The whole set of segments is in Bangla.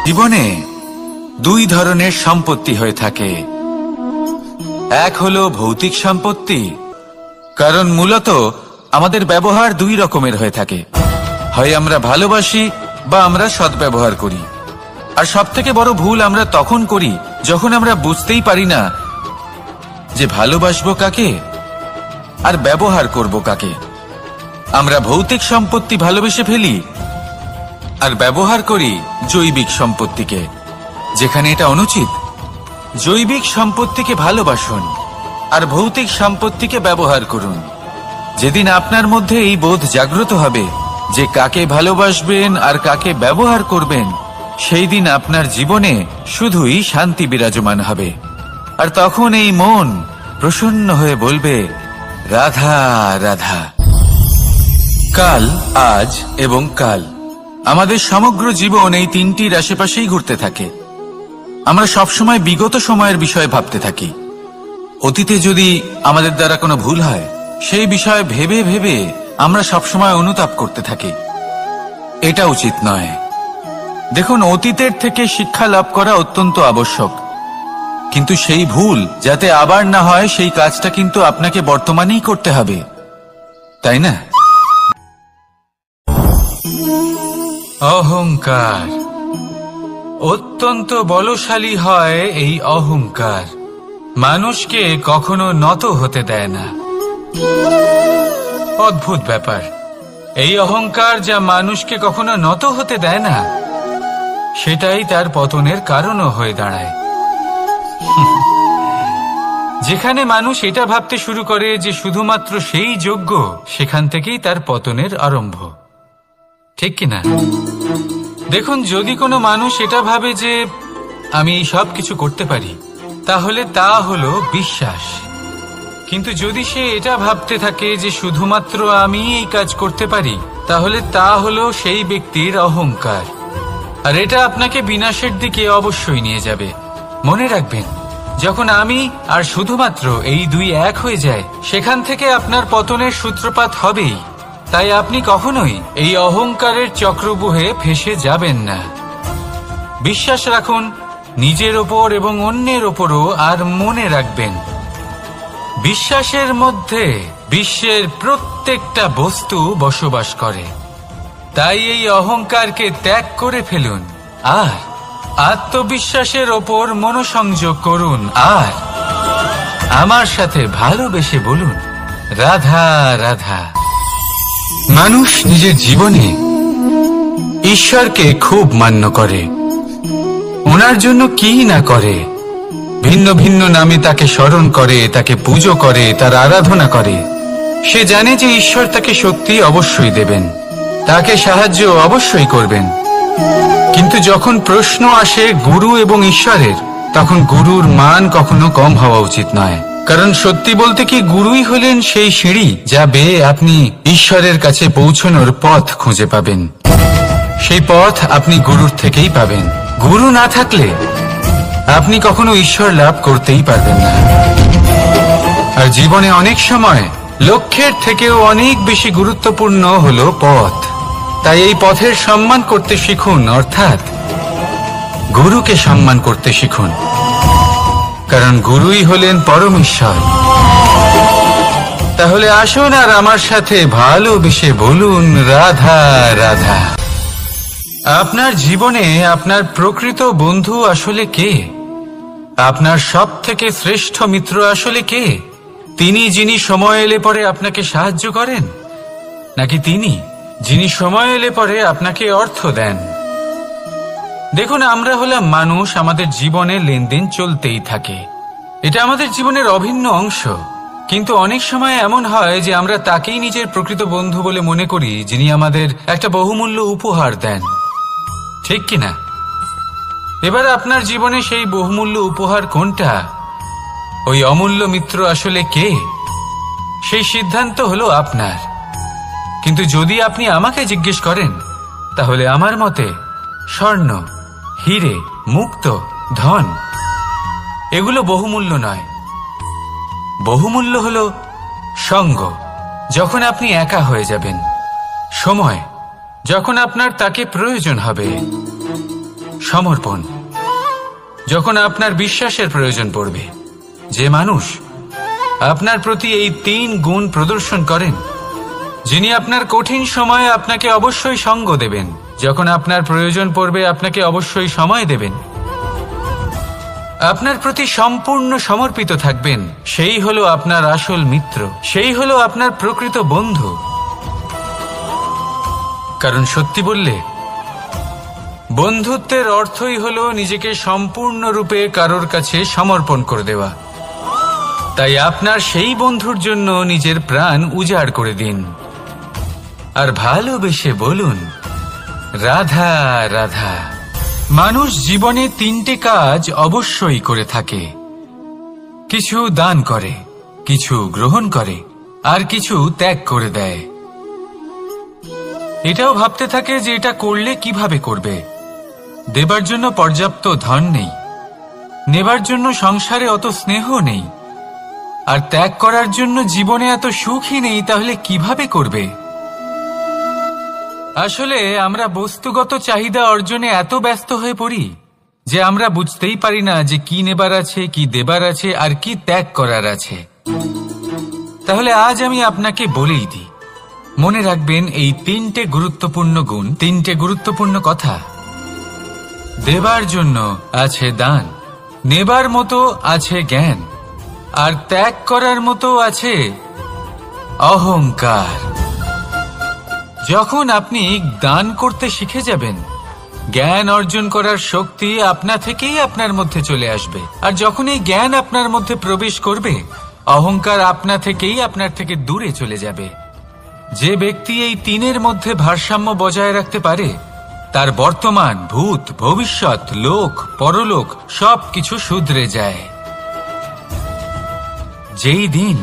জীবনে দুই ধরনের সম্পত্তি হয়ে থাকে। এক হলো ভৌতিক সম্পত্তি, কারণ মূলত আমাদের ব্যবহার দুই রকমের হয়ে থাকে। হয় আমরা ভালোবাসি বা আমরা সদ্ব্যবহার করি। আর সবথেকে বড় ভুল আমরা তখন করি যখন আমরা বুঝতেই পারি না যে ভালোবাসবো কাকে আর ব্যবহার করব কাকে। আমরা ভৌতিক সম্পত্তি ভালোবেসে ফেলি আর ব্যবহার করি জৈবিক সম্পত্তিকে, যেখানে এটা অনুচিত। জৈবিক সম্পত্তিকে ভালোবাসুন আর ভৌতিক সম্পত্তিকে ব্যবহার করুন। যেদিন আপনার মধ্যে এই বোধ জাগ্রত হবে যে কাকে ভালোবাসবেন আর কাকে ব্যবহার করবেন, সেই দিন আপনার জীবনে শুধুই শান্তি বিরাজমান হবে। আর তখন এই মন প্রসন্ন হয়ে বলবে, রাধা রাধা। কাল, আজ এবং কাল, আমাদের সমগ্র জীবন এই তিনটির আশেপাশেই ঘুরতে থাকে। আমরা সবসময় বিগত সময়ের বিষয়ে ভাবতে থাকি। অতীতে যদি আমাদের দ্বারা কোনো ভুল হয়, সেই বিষয়ে ভেবে ভেবে আমরা সবসময় অনুতাপ করতে থাকি। এটা উচিত নয়। দেখুন, অতীতের থেকে শিক্ষা লাভ করা অত্যন্ত আবশ্যক, কিন্তু সেই ভুল যাতে আবার না হয় সেই কাজটা কিন্তু আপনাকে বর্তমানেই করতে হবে, তাই না? অহংকার অত্যন্ত বলশালী হয়। এই অহংকার মানুষকে কখনো নত হতে দেয় না। অদ্ভুত ব্যাপার, এই অহংকার যা মানুষকে কখনো নত হতে দেয় না, সেটাই তার পতনের কারণও হয়ে দাঁড়ায়। যেখানে মানুষ এটা ভাবতে শুরু করে যে শুধুমাত্র সেই যোগ্য, সেখান থেকেই তার পতনের আরম্ভ, ঠিক কিনা? দেখুন, যদি কোনো মানুষ এটা ভাবে যে আমি এই সব কিছু করতে পারি, তাহলে তা হলো বিশ্বাস। কিন্তু যদি সে এটা ভাবতে থাকে যে শুধুমাত্র আমি এই কাজ করতে পারি, তাহলে তা হলো সেই ব্যক্তির অহংকার। আর এটা আপনাকে বিনাশের দিকে অবশ্যই নিয়ে যাবে। মনে রাখবেন, যখন আমি আর শুধুমাত্র এই দুই এক হয়ে যায়, সেখান থেকে আপনার পতনের সূত্রপাত হবেই। তাই আপনি কখনোই এই অহংকারের চক্রব্যূহে ফেঁসে যাবেন না। বিশ্বাস রাখুন নিজের ওপর এবং অন্যের ওপরও। আর মনে রাখবেন, বিশ্বাসের মধ্যে বিশ্বের প্রত্যেকটা বস্তু বসবাস করে। তাই এই অহংকারকে ত্যাগ করে ফেলুন আর আত্মবিশ্বাসের ওপর মনোসংযোগ করুন। আর আমার সাথে ভালোবেসে বলুন, রাধা রাধা। মানুষ নিজের জীবনে ঈশ্বরকে খুব মান্য করে। ওনার জন্য কি না করে, ভিন্ন ভিন্ন নামে তাকে স্মরণ করে, তাকে পুজো করে, তার আরাধনা করে। সে জানে যে ঈশ্বর তাকে শক্তি অবশ্যই দেবেন, তাকে সাহায্য অবশ্যই করবেন। কিন্তু যখন প্রশ্ন আসে গুরু এবং ঈশ্বরের, তখন গুরুর মান কখনো কম হওয়া উচিত নয়। কারণ সত্যি বলতে কি, গুরুই হলেন সেই সিঁড়ি যা বেয়ে আপনি ঈশ্বরের কাছে পৌঁছানোর পথ খুঁজে পাবেন। সেই পথ আপনি গুরুর থেকেই পাবেন। গুরু না থাকলে আপনি কখনো ঈশ্বর লাভ করতেই পারবেন না। আর জীবনে অনেক সময় লক্ষ্যের থেকেও অনেক বেশি গুরুত্বপূর্ণ হলো পথ। তাই এই পথের সম্মান করতে শিখুন, অর্থাৎ গুরুকে সম্মান করতে শিখুন। কারণ গুরুই হলেন পরমেশ্বর। তাহলে আসুন আর আমার সাথে ভালোবেসে বলুন, রাধা রাধা। আপনার জীবনে আপনার প্রকৃত বন্ধু আসলে কে? আপনার সব থেকে শ্রেষ্ঠ মিত্র আসলে কে? তিনি যিনি সময় এলে পরে আপনাকে সাহায্য করেন, নাকি তিনি যিনি সময় এলে পরে আপনাকে অর্থ দেন? দেখুন, আমরা হলাম মানুষ, আমাদের জীবনে লেনদেন চলতেই থাকে। এটা আমাদের জীবনের অভিন্ন অংশ। কিন্তু অনেক সময় এমন হয় যে আমরা তাকেই নিজের প্রকৃত বন্ধু বলে মনে করি, যিনি আমাদের একটা বহুমূল্য উপহার দেন, ঠিক কিনা? এবার আপনার জীবনে সেই বহুমূল্য উপহার কোনটা, ওই অমূল্য মিত্র আসলে কে, সেই সিদ্ধান্ত হলো আপনার। কিন্তু যদি আপনি আমাকে জিজ্ঞেস করেন, তাহলে আমার মতে স্বর্ণ, হিরে, মুক্ত, ধন এগুলো বহুমূল্য নয়। বহুমূল্য হলো সঙ্গ, যখন আপনি একা হয়ে যাবেন, সময়, যখন আপনার তাকে প্রয়োজন হবে, সমর্পণ। যখন আপনার বিশ্বাসের প্রয়োজন পড়বে, যে মানুষ আপনার প্রতি এই 3 গুণ প্রদর্শন করেন, যিনি আপনার কঠিন সময়ে আপনাকে অবশ্যই সঙ্গ দেবেন, যখন আপনার প্রয়োজন পড়বে আপনাকে অবশ্যই সময় দেবেন, আপনার প্রতি সম্পূর্ণ সমর্পিত থাকবেন, সেই হলো আপনার আসল মিত্র, সেই হলো আপনার প্রকৃত বন্ধু। কারণ সত্যি বললে, বন্ধুত্বের অর্থই হলো নিজেকে সম্পূর্ণরূপে কারোর কাছে সমর্পণ করে দেওয়া। তাই আপনার সেই বন্ধুর জন্য নিজের প্রাণ উজাড় করে দিন আর ভালোবেসে বলুন, রাধা রাধা। মানুষ জীবনে 3টে কাজ অবশ্যই করে থাকে, কিছু দান করে, কিছু গ্রহণ করে, আর কিছু ত্যাগ করে দেয়। এটাও ভাবতে থাকে যে এটা করলে কিভাবে করবে। দেবার জন্য পর্যাপ্ত ধন নেই, নেবার জন্য সংসারে অত স্নেহ নেই, আর ত্যাগ করার জন্য জীবনে এত সুখই নেই, তাহলে কিভাবে করবে? আসলে আমরা বস্তুগত চাহিদা অর্জনে এত ব্যস্ত হয়ে পড়ি যে আমরা বুঝতেই পারি না যে কি নেবার আছে, কি দেবার আছে, আর কি ত্যাগ করার আছে। তাহলে আজ আমি আপনাকে বলেই দিই, মনে রাখবেন এই 3টে গুরুত্বপূর্ণ গুণ, 3টে গুরুত্বপূর্ণ কথা। দেবার জন্য আছে দান, নেবার মতো আছে জ্ঞান, আর ত্যাগ করার মতো আছে অহংকার। যখন আপনি দান করতে শিখে যাবেন, জ্ঞান অর্জন করার শক্তি আপনা থেকেই আপনার মধ্যে চলে আসবে। আর যখন এই জ্ঞান আপনার মধ্যে প্রবেশ করবে, অহংকার আপনা থেকেই আপনার থেকে দূরে চলে যাবে। যে ব্যক্তি এই 3-এর মধ্যে ভারসাম্য বজায় রাখতে পারে, তার বর্তমান, ভূত, ভবিষ্যৎ, লোক, পরলোক সবকিছু শুধরে যায়। যেই দিন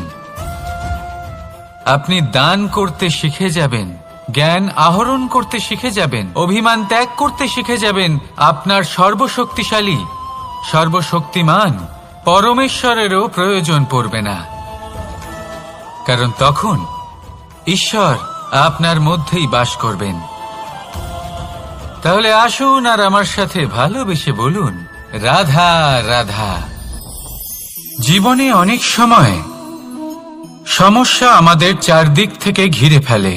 আপনি দান করতে শিখে যাবেন, জ্ঞান আহরণ করতে শিখে যাবেন, অভিমান ত্যাগ করতে শিখে যাবেন, আপনার সর্বশক্তিশালী, সর্বশক্তিমান পরমেশ্বরেরও প্রয়োজন পড়বে না। কারণ তখন ঈশ্বর আপনার মধ্যেই বাস করবেন। তাহলে আসুন আর আমার সাথে ভালোবেসে বলুন, রাধা রাধা। জীবনে অনেক সময় সমস্যা আমাদের চারদিক থেকে ঘিরে ফেলে।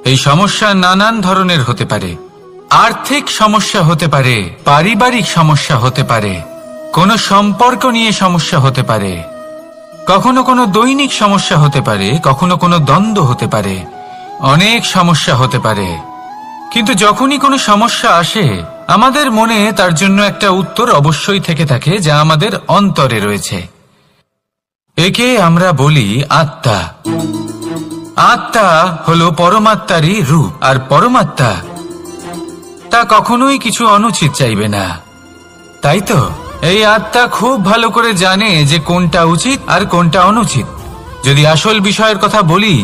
এই সমস্যা নানান ধরনের হতে পারে। আর্থিক সমস্যা হতে পারে, পারিবারিক সমস্যা হতে পারে, কোনো সম্পর্ক নিয়ে সমস্যা হতে পারে, কখনো কোনো দৈনিক সমস্যা হতে পারে, কখনো কোনো দ্বন্দ্ব হতে পারে, অনেক সমস্যা হতে পারে। কিন্তু যখনই কোনো সমস্যা আসে, আমাদের মনে তার জন্য একটা উত্তর অবশ্যই থেকে থাকে, যা আমাদের অন্তরে রয়েছে। একে আমরা বলি আত্মা। আত্মা হলো পরমাত্মারই রূপ, আর পরমাত্মা তা কখনোই কিছু অনুচিত চাইবে না, তাই তো? এই আত্মা খুব ভালো করে জানে যে কোনটা উচিত আর কোনটা অনুচিত। যদি আসল বিষয়ের কথা বলি,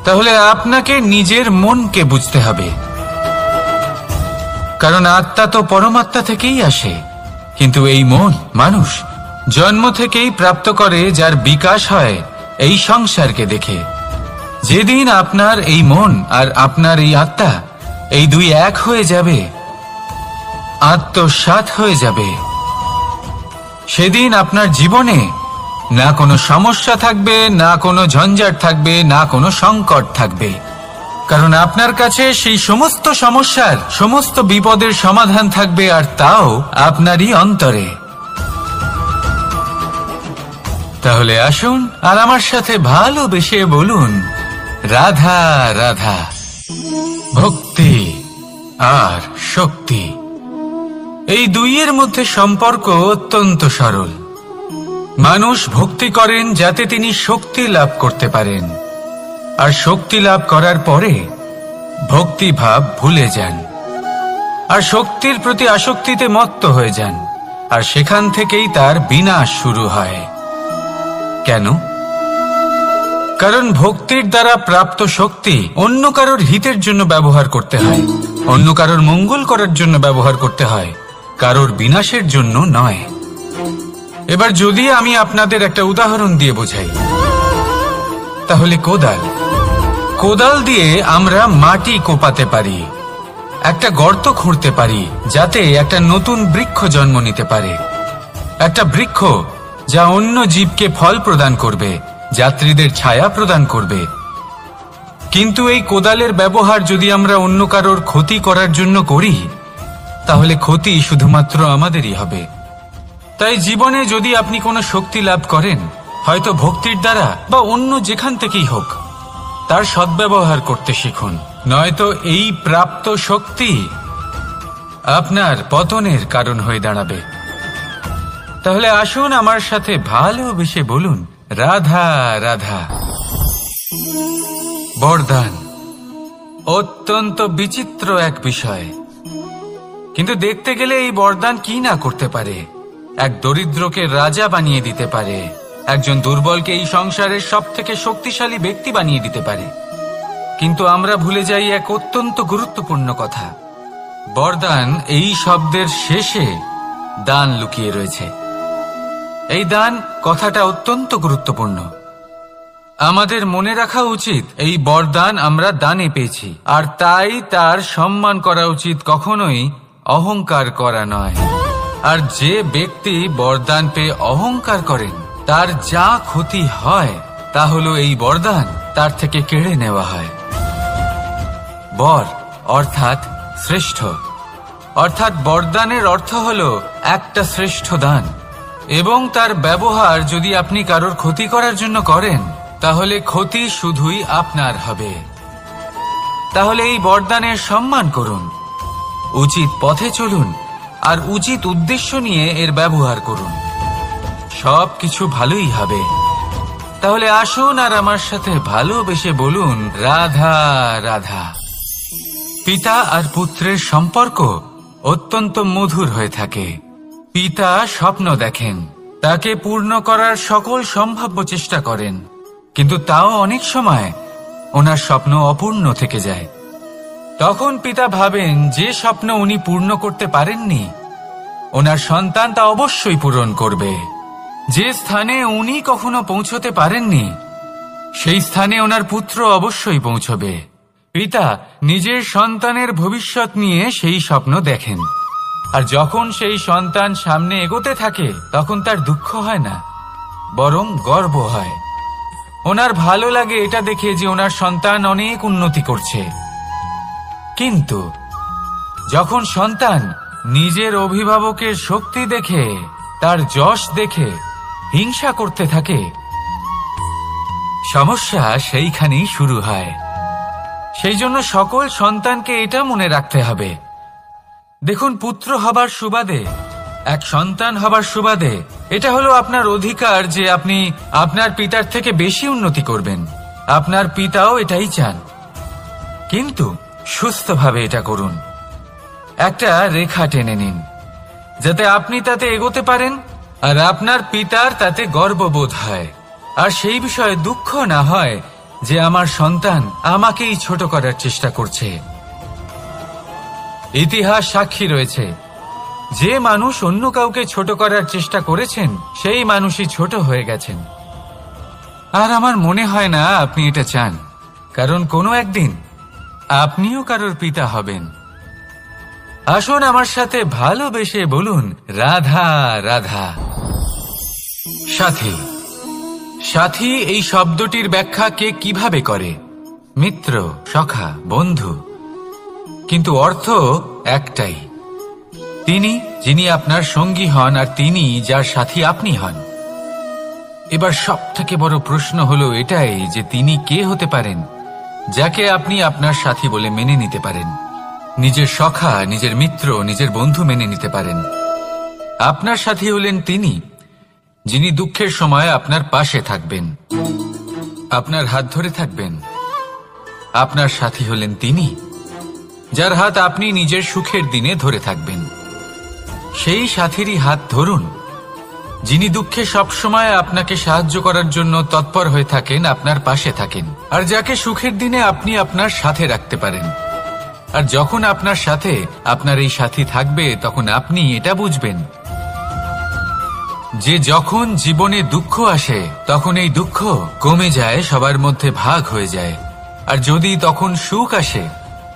তাহলে আপনাকে নিজের মনকে বুঝতে হবে। কারণ আত্মা তো পরমাত্মা থেকেই আসে, কিন্তু এই মন মানুষ জন্ম থেকেই প্রাপ্ত করে, যার বিকাশ হয় এই সংসারকে দেখে। যেদিন আপনার এই মন আর আপনার এই আত্মা, এই দুই এক হয়ে যাবে, আত্মসাৎ হয়ে যাবে, সেদিন আপনার জীবনে না কোনো সমস্যা থাকবে, না কোনো ঝঞ্ঝাট থাকবে, না কোনো সংকট থাকবে। কারণ আপনার কাছে সেই সমস্ত সমস্যার, সমস্ত বিপদের সমাধান থাকবে, আর তাও আপনারই অন্তরে। তাহলে আসুন আর আমার সাথে ভালোবেসে বলুন, রাধা রাধা। ভক্তি আর শক্তি, এই দুইয়ের মধ্যে সম্পর্ক অত্যন্ত সরল। মানুষ ভক্তি করেন যাতে তিনি শক্তি লাভ করতে পারেন, আর শক্তি লাভ করার পরে ভক্তি ভাব ভুলে যান, আর শক্তির প্রতি আসক্তিতে মত্ত হয়ে যান, আর সেখান থেকেই তার বিনাশ শুরু হয়। কেন? কারণ ভক্তির দ্বারা প্রাপ্ত শক্তি অন্য কারোর হিতের জন্য ব্যবহার করতে হয়, অন্য কারোর মঙ্গল করার জন্য ব্যবহার করতে হয়, কারোর বিনাশের জন্য নয়। এবার যদি আমি আপনাদের একটা উদাহরণ দিয়ে বোঝাই, তাহলে কোদাল দিয়ে আমরা মাটি কোপাতে পারি। একটা গর্ত খুঁড়তে পারি যাতে একটা নতুন বৃক্ষ জন্ম নিতে পারে, একটা বৃক্ষ যা অন্য জীবকে ফল প্রদান করবে, যাত্রীদের ছায়া প্রদান করবে। কিন্তু এই কোদালের ব্যবহার যদি আমরা অন্য কারোর ক্ষতি করার জন্য করি, তাহলে ক্ষতি শুধুমাত্র আমাদেরই হবে। তাই জীবনে যদি আপনি কোনো শক্তি লাভ করেন, হয়তো ভক্তির দ্বারা বা অন্য যেখান থেকেই হোক, তার সদ্ব্যবহার করতে শিখুন, নয়তো এই প্রাপ্ত শক্তি আপনার পতনের কারণ হয়ে দাঁড়াবে। তাহলে আসুন আমার সাথে ভালোবেসে বলুন, রাধা রাধা। বরদান অত্যন্ত বিচিত্র এক বিষয়, কিন্তু দেখতে গেলে এই বরদান কি না করতে পারে। এক দরিদ্রকে রাজা বানিয়ে দিতে পারে, একজন দুর্বলকে এই সংসারের সবথেকে শক্তিশালী ব্যক্তি বানিয়ে দিতে পারে। কিন্তু আমরা ভুলে যাই এক অত্যন্ত গুরুত্বপূর্ণ কথা। বরদান এই শব্দের শেষে দান লুকিয়ে রয়েছে। এই দান কথাটা অত্যন্ত গুরুত্বপূর্ণ। আমাদের মনে রাখা উচিত এই বরদান আমরা দানে পেয়েছি, আর তাই তার সম্মান করা উচিত, কখনোই অহংকার করা নয়। আর যে ব্যক্তি বরদান পেয়ে অহংকার করেন, তার যা ক্ষতি হয় তা হলো এই বরদান তার থেকে কেড়ে নেওয়া হয়। বর অর্থাৎ শ্রেষ্ঠ, অর্থাৎ বরদানের অর্থ হলো একটা শ্রেষ্ঠ দান, এবং তার ব্যবহার যদি আপনি কারোর ক্ষতি করার জন্য করেন, তাহলে ক্ষতি শুধুই আপনার হবে। তাহলে এই বরদানের সম্মান করুন, উচিত পথে চলুন, আর উচিত উদ্দেশ্য নিয়ে এর ব্যবহার করুন, সব কিছু ভালোই হবে। তাহলে আসুন আর আমার সাথে ভালোবেসে বলুন, রাধা রাধা। পিতা আর পুত্রের সম্পর্ক অত্যন্ত মধুর হয়ে থাকে। পিতা স্বপ্ন দেখেন, তাকে পূর্ণ করার সকল সম্ভাব্য চেষ্টা করেন, কিন্তু তাও অনেক সময় ওনার স্বপ্ন অপূর্ণ থেকে যায়। তখন পিতা ভাবেন যে স্বপ্ন উনি পূর্ণ করতে পারেননি, ওনার সন্তান তা অবশ্যই পূরণ করবে। যে স্থানে উনি কখনো পৌঁছতে পারেননি, সেই স্থানে ওনার পুত্র অবশ্যই পৌঁছবে। পিতা নিজের সন্তানের ভবিষ্যৎ নিয়ে সেই স্বপ্ন দেখেন, আর যখন সেই সন্তান সামনে এগোতে থাকে, তখন তার দুঃখ হয় না, বরং গর্ব হয়। ওনার ভালো লাগে এটা দেখে যে ওনার সন্তান অনেক উন্নতি করছে। কিন্তু যখন সন্তান নিজের অভিভাবকের শক্তি দেখে, তার যশ দেখে হিংসা করতে থাকে, সমস্যা সেইখানেই শুরু হয়। সেই জন্য সকল সন্তানকে এটা মনে রাখতে হবে, দেখুন, পুত্র হবার সুবাদে, এক সন্তান হবার সুবাদে এটা হলো আপনার অধিকার যে আপনি আপনার পিতার থেকে বেশি উন্নতি করবেন। আপনার পিতাও এটাই চান, কিন্তু সুস্থভাবে এটা করুন। একটা রেখা টেনে নিন, যাতে আপনি তাতে এগোতে পারেন, আর আপনার পিতার তাতে গর্ববোধ হয়, আর সেই বিষয়ে দুঃখ না হয় যে আমার সন্তান আমাকেই ছোট করার চেষ্টা করছে। ইতিহাস সাক্ষী রয়েছে, যে মানুষ অন্য কাউকে ছোট করার চেষ্টা করেছেন, সেই মানুষই ছোট হয়ে গেছেন। আর আমার মনে হয় না আপনি এটা চান, কারণ কোনো একদিন আপনিও কারোর পিতা হবেন। আসুন আমার সাথে ভালোবেসে বলুন, রাধা রাধা। সাথী। সাথী এই শব্দটির ব্যাখ্যা কে কিভাবে করে? মিত্র, সখা, বন্ধু, কিন্তু অর্থ একটাই। তিনি যিনি আপনার সঙ্গী হন, আর তিনি যার সাথী আপনি হন। এবার সব থেকে বড় প্রশ্ন হলো এটাই যে তিনি কে হতে পারেন যাকে আপনি আপনার সাথী বলে মেনে নিতে পারেন, নিজের সখা, নিজের মিত্র, নিজের বন্ধু মেনে নিতে পারেন। আপনার সাথী হলেন তিনি যিনি দুঃখের সময় আপনার পাশে থাকবেন, আপনার হাত ধরে থাকবেন। আপনার সাথী হলেন তিনি যার হাত আপনি নিজের সুখের দিনে ধরে থাকবেন। সেই সাথীরই হাত ধরুন যিনি দুঃখে সবসময় আপনাকে সাহায্য করার জন্য তৎপর হয়ে থাকেন, আপনার পাশে থাকেন, আর যাকে সুখের দিনে আপনি আপনার সাথে রাখতে পারেন। আর যখন আপনার সাথে আপনার এই সাথী থাকবে, তখন আপনি এটা বুঝবেন যে যখন জীবনে দুঃখ আসে, তখন এই দুঃখ কমে যায়, সবার মধ্যে ভাগ হয়ে যায়। আর যদি তখন সুখ আসে,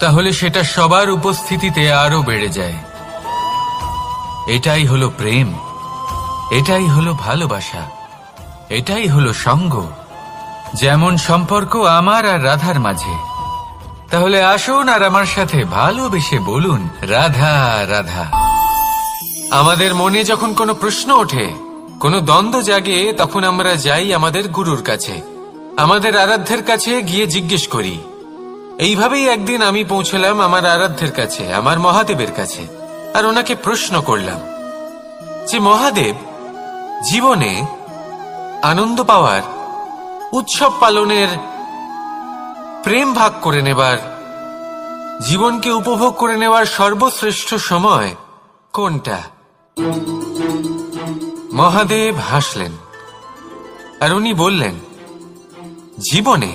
তাহলে সেটা সবার উপস্থিতিতে আরো বেড়ে যায়। এটাই হলো প্রেম, এটাই হলো ভালোবাসা, এটাই হলো সঙ্গ, যেমন সম্পর্ক আমার আর রাধার মাঝে। তাহলে আসুন আর আমার সাথে ভালোবেসে বলুন, রাধা রাধা। আমাদের মনে যখন কোনো প্রশ্ন ওঠে, কোনো দ্বন্দ্ব জাগে, তখন আমরা যাই আমাদের গুরুর কাছে, আমাদের আরাধ্যের কাছে গিয়ে জিজ্ঞেস করি। এইভাবেই একদিন আমি পৌঁছলাম আমার আরাধ্যের কাছে, আমার মহাদেবের কাছে, আর ওনাকে প্রশ্ন করলাম যে মহাদেব, জীবনে আনন্দ পাওয়ার, উৎসব পালনের, প্রেম ভাগ করে নেবার, জীবনকে উপভোগ করে নেওয়ার সর্বশ্রেষ্ঠ সময় কোনটা? মহাদেব হাসলেন আর উনি বললেন, জীবনে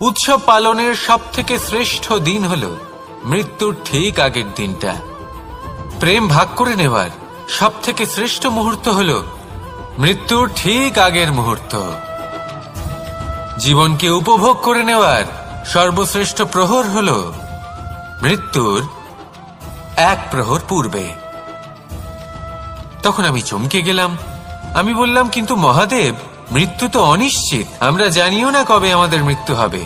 উৎসব পালনের সব থেকে শ্রেষ্ঠ দিন হল মৃত্যুর ঠিক আগের দিনটা। প্রেম ভাগ করে নেওয়ার সব থেকে শ্রেষ্ঠ মুহূর্ত হল মৃত্যুর ঠিক আগের মুহূর্ত। জীবনকে উপভোগ করে নেওয়ার সর্বশ্রেষ্ঠ প্রহর হল মৃত্যুর এক প্রহর পূর্বে। তখন আমি চমকে গেলাম। আমি বললাম, কিন্তু মহাদেব, মৃত্যু তো অনিশ্চিত, আমরা জানিও না কবে আমাদের মৃত্যু হবে।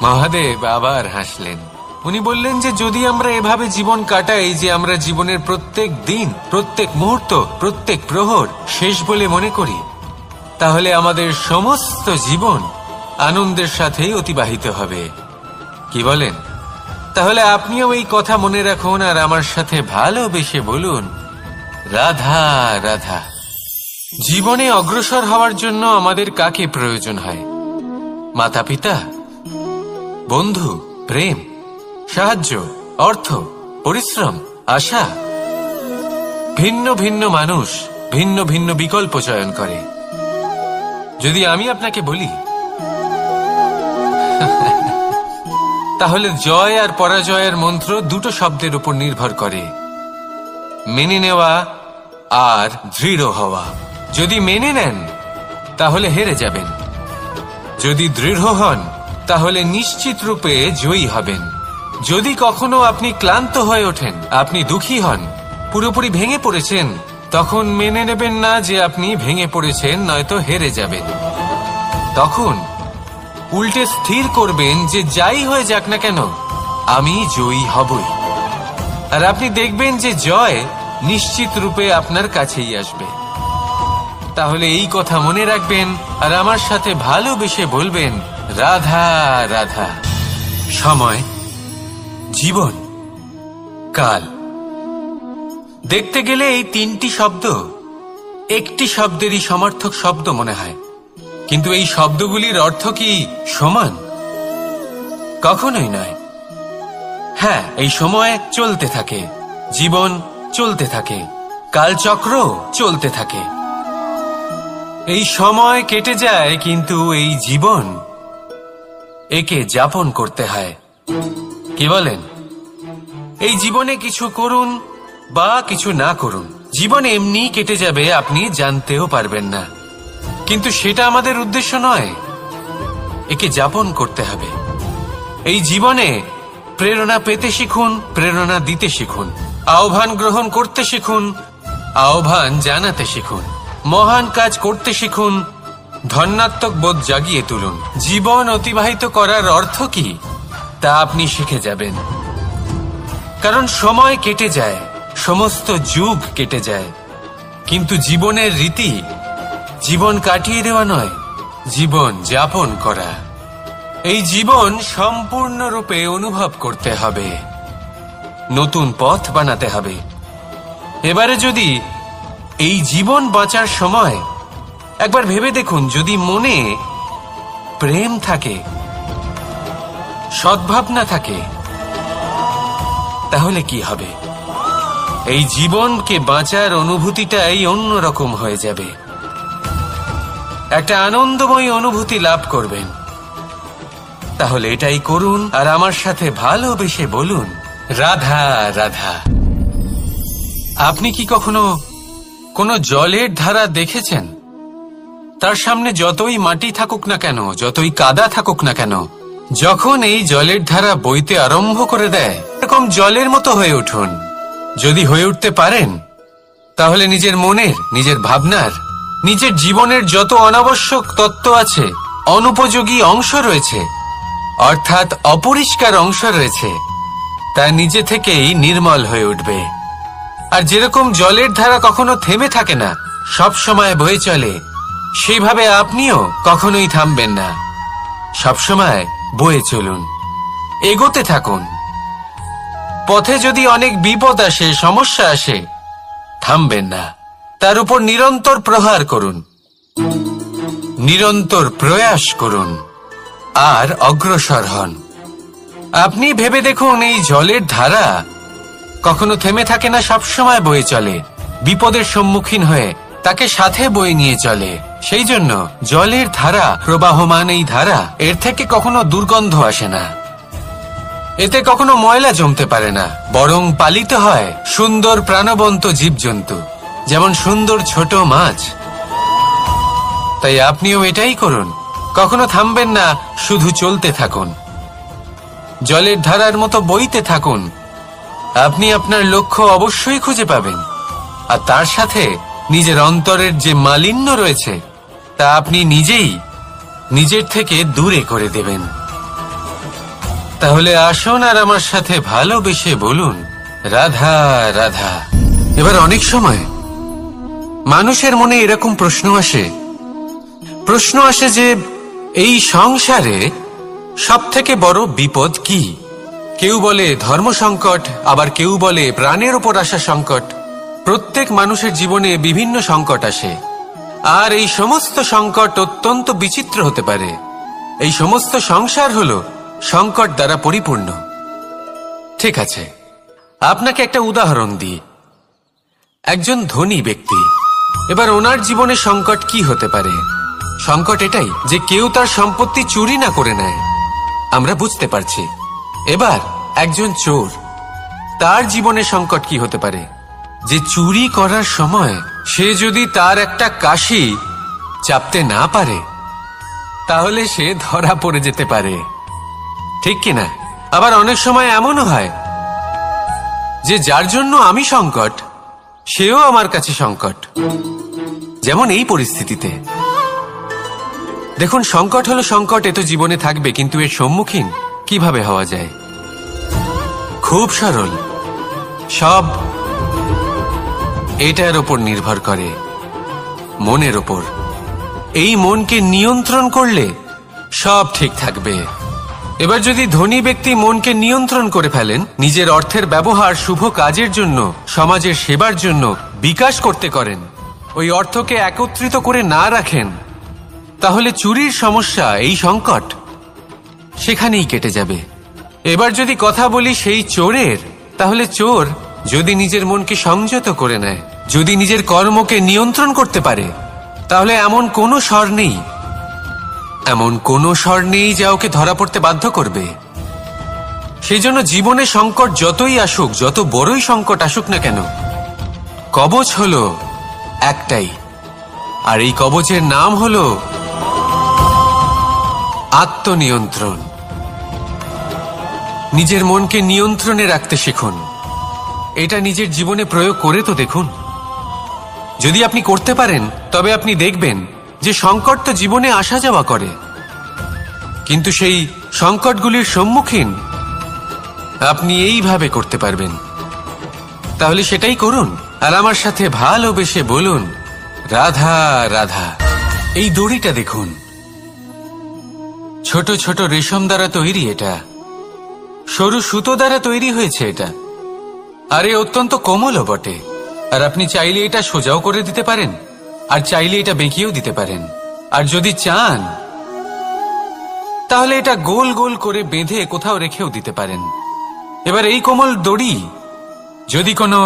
মহাদেব আবার হাসলেন। উনি বললেন যে যদি আমরা এভাবে জীবন কাটাই যে আমরা জীবনের প্রত্যেক দিন, প্রত্যেক মুহূর্ত, প্রত্যেক প্রহর শেষ বলে মনে করি, তাহলে আমাদের সমস্ত জীবন আনন্দের সাথেই অতিবাহিত হবে। কি বলেন? তাহলে আপনিও এই কথা মনে রাখুন আর আমার সাথে ভালোবেসে বলুন, রাধা রাধা। জীবনে অগ্রসর হওয়ার জন্য আমাদের কাকে প্রয়োজন হয়? মাতা পিতা, বন্ধু, প্রেম, সাহায্য, অর্থ, পরিশ্রম, আশা। ভিন্ন ভিন্ন মানুষ ভিন্ন ভিন্ন বিকল্প চয়ন করে। যদি আমি আপনাকে বলি, তাহলে জয় আর পরাজয়ের মন্ত্র দুটো শব্দের উপর নির্ভর করে, মেনে নেওয়া আর দৃঢ় হওয়া। যদি মেনে নেন তাহলে হেরে যাবেন, যদি দৃঢ় হন তাহলে নিশ্চিত রূপে জয়ী হবেন। যদি কখনো আপনি ক্লান্ত হয়ে ওঠেন, আপনি দুঃখী হন, পুরোপুরি ভেঙে পড়েছেন, তখন মেনে নেবেন না যে আপনি ভেঙে পড়েছেন, নয়তো হেরে যাবেন। তখন উল্টে স্থির করবেন যে যাই হয়ে যাক না কেন, আমি জয়ী হবই। আর আপনি দেখবেন যে জয় নিশ্চিত রূপে আপনার কাছেই আসবে। তাহলে এই কথা মনে রাখবেন আর আমার সাথে ভালোবেসে বলবেন, রাধা রাধা। সময়, জীবন, কাল। দেখতে গেলে এই তিনটি শব্দ একটি শব্দেরই সমার্থক শব্দ মনে হয়, কিন্তু এই শব্দগুলির অর্থ কি সমান? কখনোই নয়। হ্যাঁ, এই সময় চলতে থাকে, জীবন চলতে থাকে, কালচক্র চলতে থাকে। এই সময় কেটে যায়, কিন্তু এই জীবন, একে যাপন করতে হয়। কি বলেন? এই জীবনে কিছু করুন বা কিছু না করুন, জীবন এমনি কেটে যাবে, আপনি জানতেও পারবেন না। কিন্তু সেটা আমাদের উদ্দেশ্য নয়, একে যাপন করতে হবে। এই জীবনে প্রেরণা পেতে শিখুন, প্রেরণা দিতে শিখুন, আহ্বান গ্রহণ করতে শিখুন, আহ্বান জানাতে শিখুন, মহান কাজ করতে শিখুন, ধন্যাত্মক বোধ জাগিয়ে তুলুন। জীবন অতিবাহিত করার অর্থ কি তা আপনি শিখে যাবেন। কারণ সময় কেটে যায়, সমস্ত যুগ কেটে যায়, কিন্তু জীবনের রীতি জীবন কাটিয়ে দেওয়া নয়, জীবন যাপন করা। এই জীবন সম্পূর্ণরূপে অনুভব করতে হবে, নতুন পথ বানাতে হবে। এবারে যদি এই জীবন বাঁচার সময় একবার ভেবে দেখুন, যদি মনে প্রেম থাকে, সদ্ভাবনা থাকে, তাহলে কি হবে? এই জীবনকে বাঁচার অনুভূতিটাই অন্যরকম হয়ে যাবে, একটা আনন্দময় অনুভূতি লাভ করবেন। তাহলে এটাই করুন আর আমার সাথে ভালোবেসে বলুন, রাধা রাধা। আপনি কি কখনো কোনো জলের ধারা দেখেছেন? তার সামনে যতই মাটি থাকুক না কেন, যতই কাদা থাকুক না কেন, যখন এই জলের ধারা বইতে আরম্ভ করে দেয়, এরকম জলের মতো হয়ে উঠুন। যদি হয়ে উঠতে পারেন, তাহলে নিজের মনের, নিজের ভাবনার, নিজের জীবনের যত অনাবশ্যক তত্ত্ব আছে, অনুপযোগী অংশ রয়েছে, অর্থাৎ অপরিষ্কার অংশ রয়েছে, তা নিজে থেকেই নির্মল হয়ে উঠবে। আর যেরকম জলের ধারা কখনো থেমে থাকে না, সব সময় বয়ে চলে, সেইভাবে আপনিও কখনোই থামবেন না। সবসময় বয়ে চলুন, এগোতে থাকুন। পথে যদি অনেক বিপদ আসে, সমস্যা আসে, থামবেন না, তার উপর নিরন্তর প্রহার করুন, নিরন্তর প্রয়াস করুন আর অগ্রসর হন। আপনি ভেবে দেখুন, এই জলের ধারা কখনো থেমে থাকে না, সবসময় বয়ে চলে, বিপদের সম্মুখীন হয়ে তাকে সাথে বয়ে নিয়ে চলে। সেই জন্য জলের ধারা, প্রবাহমান এই ধারা, এর থেকে কখনো দুর্গন্ধ আসে না, এতে কখনো ময়লা জমতে পারে না, বরং পালিত হয় সুন্দর প্রাণবন্ত জীবজন্তু, যেমন সুন্দর ছোট মাছ। তাই আপনিও এটাই করুন, কখনো থামবেন না, শুধু চলতে থাকুন, জলের ধারার মতো বইতে থাকুন। আপনি আপনার লক্ষ্য অবশ্যই খুঁজে পাবেন, আর তার সাথে নিজের অন্তরের যে মালিন্য রয়েছে, তা আপনি নিজেই নিজের থেকে দূরে করে দেবেন। তাহলে আসুন আর আমার সাথে ভালোবেসে বলুন, রাধা রাধা। এবার অনেক সময় মানুষের মনে এরকম প্রশ্ন আসে যে এই সংসারে সব থেকে বড় বিপদ কি? কেউ বলে ধর্ম সংকট, আবার কেউ বলে প্রাণের উপর আসা সংকট। প্রত্যেক মানুষের জীবনে বিভিন্ন সংকট আসে, আর এই সমস্ত সংকট অত্যন্ত বিচিত্র হতে পারে। এই সমস্ত সংসার হলো সংকট দ্বারা পরিপূর্ণ। ঠিক আছে, আপনাকে একটা উদাহরণ দিই। একজন ধনী ব্যক্তি, এবার ওনার জীবনে সংকট কি হতে পারে? সংকট এটাই যে কেউ তার সম্পত্তি চুরি না করে নেয়, আমরা বুঝতে পারছি। এবার একজন চোর, তার জীবনে সংকট কি হতে পারে? যে চুরি করার সময় সে যদি তার একটা কাশি চাপতে না পারে, তাহলে সে ধরা পড়ে যেতে পারে, ঠিক কিনা? আবার অনেক সময় এমনও হয় যে যার জন্য আমি সংকট, সেও আমার কাছে সংকট। যেমন এই পরিস্থিতিতে দেখুন, সংকট হলো সংকট, এ তো জীবনে থাকবে, কিন্তু এর সম্মুখীন কিভাবে হওয়া যায়? খুব সরল, সব এটার ওপর নির্ভর করে, মনের ওপর। এই মনকে নিয়ন্ত্রণ করলে সব ঠিক থাকবে। এবার যদি ধনী ব্যক্তি মনকে নিয়ন্ত্রণ করে ফেলেন, নিজের অর্থের ব্যবহার শুভ কাজের জন্য, সমাজের সেবার জন্য বিকাশ করতে করেন, ওই অর্থকে একত্রিত করে না রাখেন, তাহলে চুরির সমস্যা, এই সংকট সেখানেই কেটে যাবে। এবার যদি কথা বলি সেই চোরের, তাহলে চোর যদি নিজের মনকে সংযত করে নেয়, যদি নিজের কর্মকে নিয়ন্ত্রণ করতে পারে, তাহলে এমন কোনো স্বর নেই যা ওকে ধরা পড়তে বাধ্য করবে। সেই জন্য জীবনে সংকট যতই আসুক, যত বড়ই সংকট আসুক না কেন, কবচ হলো একটাই, আর এই কবচের নাম হলো আত্মনিয়ন্ত্রণ। নিজের মনকে নিয়ন্ত্রণে রাখতে শিখুন। এটা নিজের জীবনে প্রয়োগ করে তো দেখুন। যদি আপনি করতে পারেন, তবে আপনি দেখবেন যে সংকট তো জীবনে আসা যাওয়া করে, কিন্তু সেই সংকটগুলির সম্মুখীন আপনি এইভাবে করতে পারবেন। তাহলে সেটাই করুন, আর আমার সাথে ভালোবেসে বলুন, রাধা রাধা। এই দড়িটা দেখুন, ছোট ছোট রেশম দ্বারা তৈরি, এটা সরু সুতো দ্বারা তৈরি হয়েছে এটা, আর এ অত্যন্ত কোমলও বটে। আর আপনি চাইলে এটা সোজাও করে দিতে পারেন, আর চাইলে এটা বেঁকিয়েও দিতে পারেন, আর যদি চান তাহলে এটা গোল গোল করে বেঁধে কোথাও রেখেও দিতে পারেন। এবার এই কোমল দড়ি যদি কোনো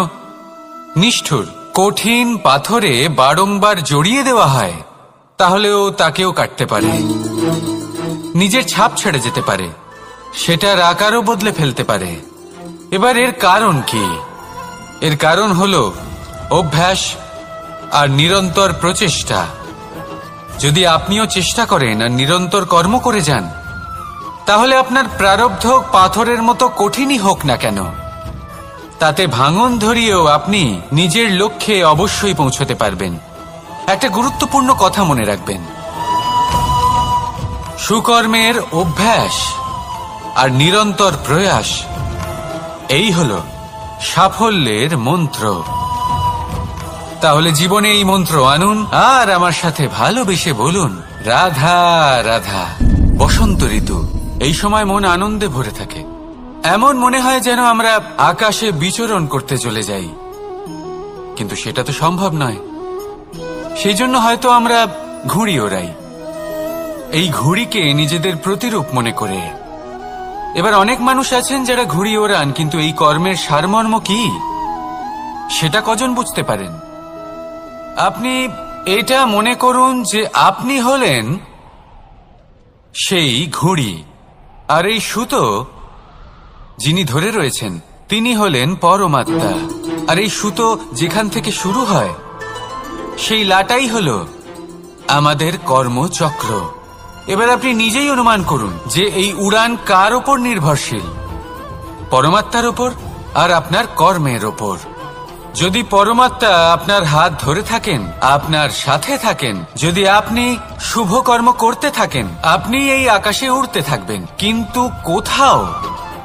নিষ্ঠুর কঠিন পাথরে বারংবার জড়িয়ে দেওয়া হয়, তাহলেও তাকেও কাটতে পারে, নিজের ছাপ ছেড়ে যেতে পারে, সেটার আকারও বদলে ফেলতে পারে। এবার এর কারণ কি? এর কারণ হলো অভ্যাস আর নিরন্তর প্রচেষ্টা। যদি আপনিও চেষ্টা করেন আর নিরন্তর কর্ম করে যান, তাহলে আপনার প্রারব্ধ পাথরের মতো কঠিনই হোক না কেন, তাতে ভাঙন ধরিয়েও আপনি নিজের লক্ষ্যে অবশ্যই পৌঁছতে পারবেন। একটা গুরুত্বপূর্ণ কথা মনে রাখবেন, সুকর্মের অভ্যাস আর নিরন্তর প্রয়াস, এই হলো সাফল্যের মন্ত্র। তাহলে জীবনে এই মন্ত্র আনুন আর আমার সাথে ভালোবেসে বলুন, রাধা রাধা। বসন্ত ঋতু, এই সময় মন আনন্দে ভরে থাকে। এমন মনে হয় যেন আমরা আকাশে বিচরণ করতে চলে যাই, কিন্তু সেটা তো সম্ভব নয়। সেই জন্য হয়তো আমরা ঘুড়ি ওড়াই, এই ঘুড়িকে নিজেদের প্রতিরূপ মনে করে। এবার অনেক মানুষ আছেন যারা ঘুড়ি ওড়ান, কিন্তু এই কর্মের সারমর্ম কি সেটা কজন বুঝতে পারেন? আপনি এটা মনে করুন যে আপনি হলেন সেই ঘুড়ি, আর এই সুতো যিনি ধরে রয়েছেন তিনি হলেন পরমাত্মা। আর এই সুতো যেখান থেকে শুরু হয় সেই লাটাই হলো আমাদের কর্মচক্র। এবার আপনি নিজেই অনুমান করুন যে এই উড়ান কার ওপর নির্ভরশীল, পরমাত্মার ওপর আর আপনার কর্মের ওপর। যদি পরমাত্মা আপনার হাত ধরে থাকেন, আপনার সাথে থাকেন, যদি আপনি শুভ কর্ম করতে থাকেন, আপনি এই আকাশে উড়তে থাকবেন। কিন্তু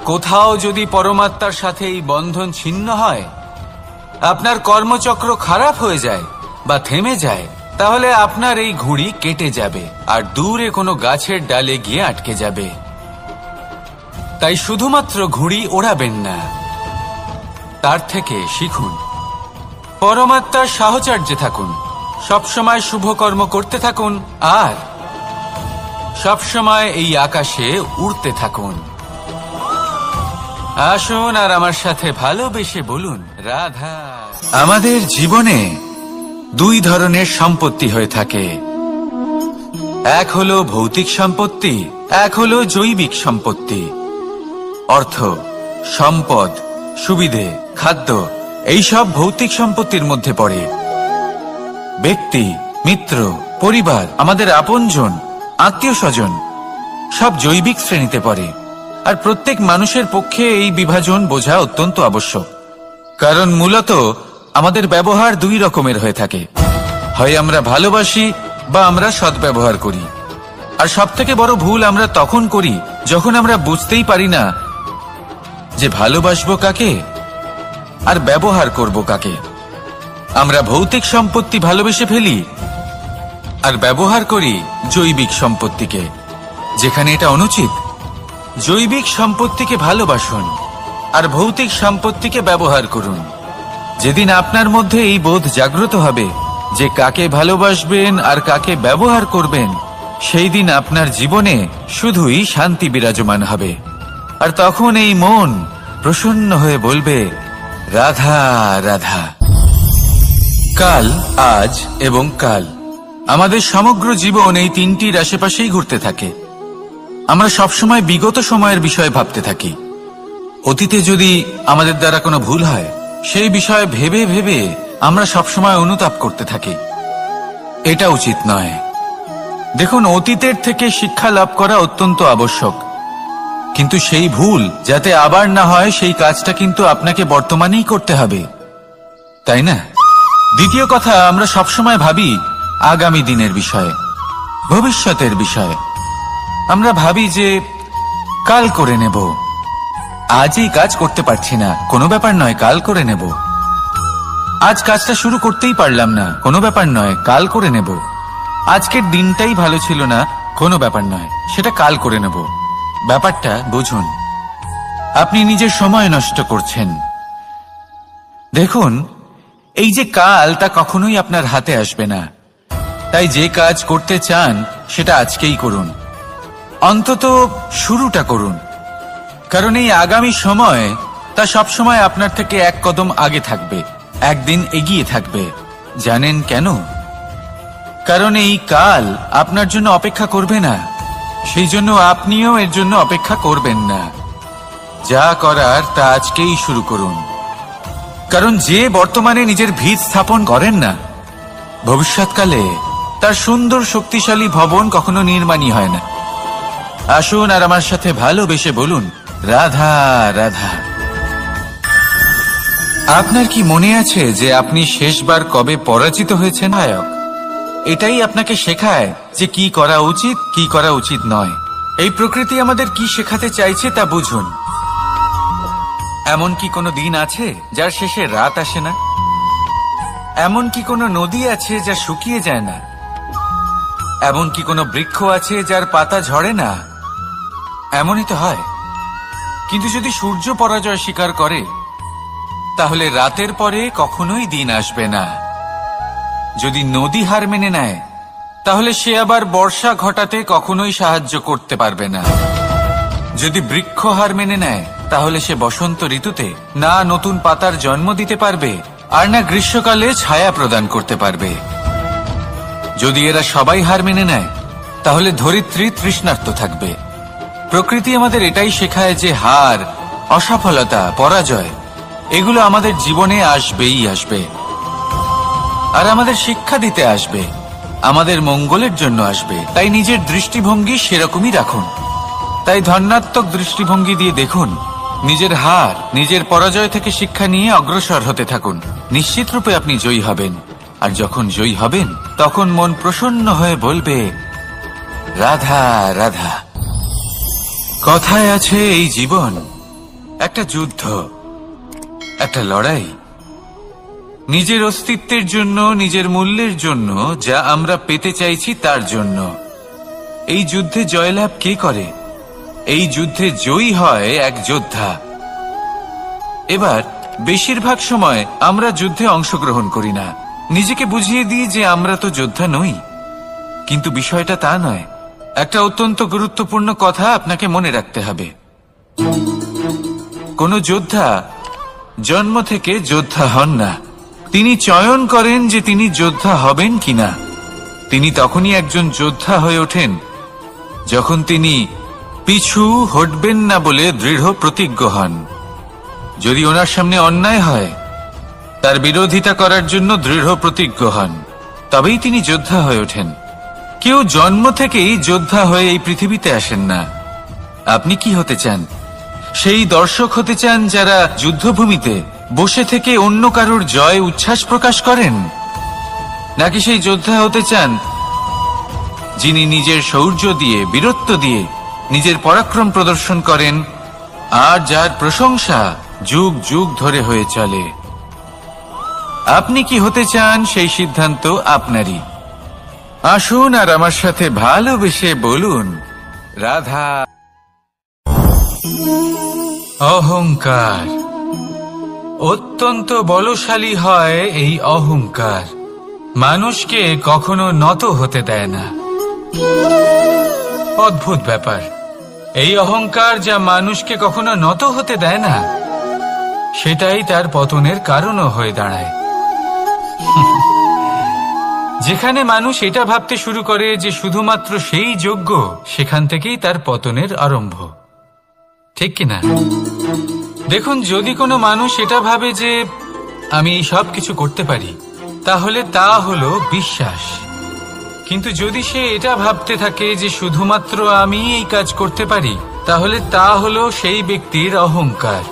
কোথাও যদি পরমাত্মার সাথে এই বন্ধন ছিন্ন হয়, আপনার কর্মচক্র খারাপ হয়ে যায় বা থেমে যায়, তাহলে আপনার এই ঘুড়ি কেটে যাবে আর দূরে কোনো গাছের ডালে গিয়ে আটকে যাবে। তাই শুধুমাত্র ঘুড়ি ওড়াবেন না, তার থেকে শিখুন, পরমাত্মার সাহচর্যে থাকুন, সবসময় শুভ কর্ম করতে থাকুন আর সবসময় এই আকাশে উড়তে থাকুন। আসুন আর আমার সাথে ভালোবেসে বলুন, রাধা। আমাদের জীবনে দুই ধরনের সম্পত্তি হয়ে থাকে, এক হলো ভৌতিক সম্পত্তি, এক হলো জৈবিক সম্পত্তি। অর্থ, সম্পদ, সুবিধে, খাদ্য, এইসব ভৌতিক সম্পত্তির মধ্যে পড়ে। ব্যক্তি, মিত্র, পরিবার, আমাদের আপনজন, আত্মীয় স্বজন সব জৈবিক শ্রেণীতে পড়ে। আর প্রত্যেক মানুষের পক্ষে এই বিভাজন বোঝা অত্যন্ত আবশ্যক, কারণ মূলত আমাদের ব্যবহার দুই রকমের হয়ে থাকে, হয় আমরা ভালোবাসি বা আমরা সদ্ব্যবহার করি। আর সব থেকে বড় ভুল আমরা তখন করি যখন আমরা বুঝতেই পারি না যে ভালোবাসবো কাকে আর ব্যবহার করব কাকে। আমরা ভৌতিক সম্পত্তি ভালোবেসে ফেলি আর ব্যবহার করি জৈবিক সম্পত্তিকে, যেখানে এটা অনুচিত। জৈবিক সম্পত্তিকে ভালোবাসুন আর ভৌতিক সম্পত্তিকে ব্যবহার করুন। যেদিন আপনার মধ্যে এই বোধ জাগ্রত হবে যে কাকে ভালোবাসবেন আর কাকে ব্যবহার করবেন, সেই দিন আপনার জীবনে শুধুই শান্তি বিরাজমান হবে। আর তখন এই মন প্রসন্ন হয়ে বলবে, রাধা রাধা। কাল, আজ এবং কাল, আমাদের সমগ্র জীবন এই তিনটির আশেপাশেই ঘুরতে থাকে। আমরা সবসময় বিগত সময়ের বিষয়ে ভাবতে থাকি। অতীতে যদি আমাদের দ্বারা কোনো ভুল হয়, সেই বিষয়ে ভেবে ভেবে আমরা সবসময় অনুতাপ করতে থাকি। এটা উচিত নয়। দেখুন, অতীতের থেকে শিক্ষা লাভ করা অত্যন্ত আবশ্যক, কিন্তু সেই ভুল যাতে আবার না হয় সেই কাজটা কিন্তু আপনাকে বর্তমানেই করতে হবে, তাই না? দ্বিতীয় কথা, আমরা সবসময় ভাবি আগামী দিনের বিষয়ে, ভবিষ্যতের বিষয়ে। আমরা ভাবি যে কাল করে নেব, আজ এই কাজ করতে পারছি না, কোনো ব্যাপার নয়, কাল করে নেব। আজ কাজটা শুরু করতেই পারলাম না, কোনো ব্যাপার নয়, কাল করে নেব। আজকের দিনটাই ভালো ছিল না, কোনো ব্যাপার নয়, সেটা কাল করে নেব। ব্যাপারটা বুঝুন, আপনি নিজের সময় নষ্ট করছেন। দেখুন, এই যে কাল, তা কখনোই আপনার হাতে আসবে না। তাই যে কাজ করতে চান সেটা আজকেই করুন, অন্তত শুরুটা করুন। কারণ এই আগামী সময় তা সবসময় আপনার থেকে এক কদম আগে থাকবে, একদিন এগিয়ে থাকবে। জানেন কেন? কারণ এই কাল আপনার জন্য অপেক্ষা করবে না, সেই জন্য আপনিও এর জন্য অপেক্ষা করবেন না। যা করার তা আজকেই শুরু করুন। কারণ যে বর্তমানে নিজের ভিত স্থাপন করেন না, ভবিষ্যৎকালে তার সুন্দর শক্তিশালী ভবন কখনো নির্মাণই হয় না। আসুন আর আমার সাথে ভালোবেসে বলুন, রাধা রাধা। আপনার কি মনে আছে যে আপনি শেষবার কবে পরাজিত হয়েছেন? নায়ক এটাই আপনাকে শেখায় যে কি করা উচিত, কি করা উচিত নয়। এই প্রকৃতি আমাদের কি শেখাতে চাইছে তা বুঝুন। এমন কি কোনো দিন আছে যার শেষে রাত আসে না? এমন কি কোনো নদী আছে যা শুকিয়ে যায় না? এমন কি কোনো বৃক্ষ আছে যার পাতা ঝরে না? এমনই তো হয়। কিন্তু যদি সূর্য পরাজয় স্বীকার করে, তাহলে রাতের পরে কখনোই দিন আসবে না। যদি নদী হার মেনে নেয়, তাহলে সে আবার বর্ষা ঘটাতে কখনোই সাহায্য করতে পারবে না। যদি বৃক্ষ হার মেনে নেয়, তাহলে সে বসন্ত ঋতুতে না নতুন পাতার জন্ম দিতে পারবে, আর না গ্রীষ্মকালে ছায়া প্রদান করতে পারবে। যদি এরা সবাই হার মেনে নেয়, তাহলে ধরিত্রী তৃষ্ণার্ত থাকবে। প্রকৃতি আমাদের এটাই শেখায় যে হার, অসফলতা, পরাজয় এগুলো আমাদের জীবনে আসবেই আসবে, আর আমাদের শিক্ষা দিতে আসবে, আমাদের মঙ্গলের জন্য আসবে। তাই নিজের দৃষ্টিভঙ্গি সেরকমই রাখুন। তাই ধনাত্মক দৃষ্টিভঙ্গি দিয়ে দেখুন, নিজের হার, নিজের পরাজয় থেকে শিক্ষা নিয়ে অগ্রসর হতে থাকুন। নিশ্চিত রূপে আপনি জয়ী হবেন, আর যখন জয়ী হবেন তখন মন প্রসন্ন হয়ে বলবে, রাধা রাধা। কথায় আছে এই জীবন একটা যুদ্ধ, একটা লড়াই। নিজের অস্তিত্বের জন্য, নিজের মূল্যের জন্য, যা আমরা পেতে চাইছি তার জন্য। এই যুদ্ধে জয়লাভ কে করে? এই যুদ্ধে জয়ী হয় এক যোদ্ধা। এবার বেশিরভাগ সময় আমরা যুদ্ধে অংশগ্রহণ করি না, নিজেকে বুঝিয়ে দিই যে আমরা তো যোদ্ধা নই। কিন্তু বিষয়টা তা নয়। একটা অত্যন্ত গুরুত্বপূর্ণ কথা আপনাকে মনে রাখতে হবে। কোন যোদ্ধা জন্ম থেকে যোদ্ধা হন না। তিনি চয়ন করেন যে তিনি যোদ্ধা হবেন কিনা। তিনি তখনই একজন যোদ্ধা হয়ে ওঠেন যখন তিনি পিছু হটবেন না বলে দৃঢ় প্রতিজ্ঞ হন। যদি ওনার সামনে অন্যায় হয়, তার বিরোধিতা করার জন্য দৃঢ় প্রতিজ্ঞ হন, তবেই তিনি যোদ্ধা হয়ে ওঠেন। কেউ জন্ম থেকেই যোদ্ধা হয়ে এই পৃথিবীতে আসেন না। আপনি কি হতে চান? সেই দর্শক হতে চান যারা যুদ্ধভূমিতে বসে থেকে অন্য কারোর জয় উচ্ছ্বাস প্রকাশ করেন, নাকি সেই যোদ্ধা হতে চান যিনি নিজের শৌর্য দিয়ে, বীরত্ব দিয়ে নিজের পরাক্রম প্রদর্শন করেন, আর যার প্রশংসা যুগ যুগ ধরে হয়ে চলে? আপনি কি হতে চান সেই সিদ্ধান্ত আপনারই। আসুন আর আমার সাথে ভালোবেসে বলুন, রাধা। অহংকার অত্যন্ত বলশালী হয়। এই অহংকার মানুষকে কখনো নত হতে দেয় না। অদ্ভুত ব্যাপার, এই অহংকার যা মানুষকে কখনো নত হতে দেয় না, সেটাই তার পতনের কারণও হয়ে দাঁড়ায়। যেখানে মানুষ এটা ভাবতে শুরু করে যে শুধুমাত্র সেই যোগ্য, সেখান থেকেই তার পতনের আরম্ভ। ঠিক কিনা? দেখুন, যদি কোনো মানুষ এটা ভাবে যে আমি এই সব কিছু করতে পারি, তাহলে তা হলো বিশ্বাস। কিন্তু যদি সে এটা ভাবতে থাকে যে শুধুমাত্র আমি এই কাজ করতে পারি, তাহলে তা হলো সেই ব্যক্তির অহংকার।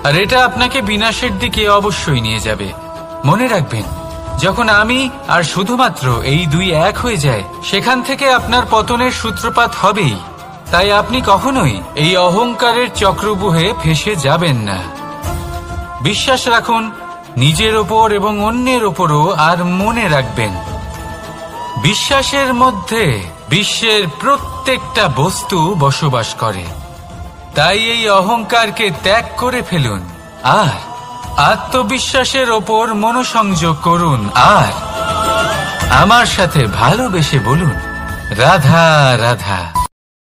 আর এটা আপনাকে বিনাশের দিকে অবশ্যই নিয়ে যাবে। মনে রাখবেন, যখন আমি আর শুধুমাত্র এই দুই এক হয়ে যায়, সেখান থেকে আপনার পতনের সূত্রপাত হবেই। তাই আপনি কখনোই এই অহংকারের চক্রব্যূহে ফেঁসে যাবেন না। বিশ্বাস রাখুন নিজের ওপর এবং অন্যের ওপরও। আর মনে রাখবেন, বিশ্বাসের মধ্যে বিশ্বের প্রত্যেকটা বস্তু বসবাস করে। তাই এই অহংকারকে ত্যাগ করে ফেলুন আর আত্মবিশ্বাসের ওপর মনোসংযোগ করুন। আর আমার সাথে ভালোবেসে বলুন, রাধা রাধা।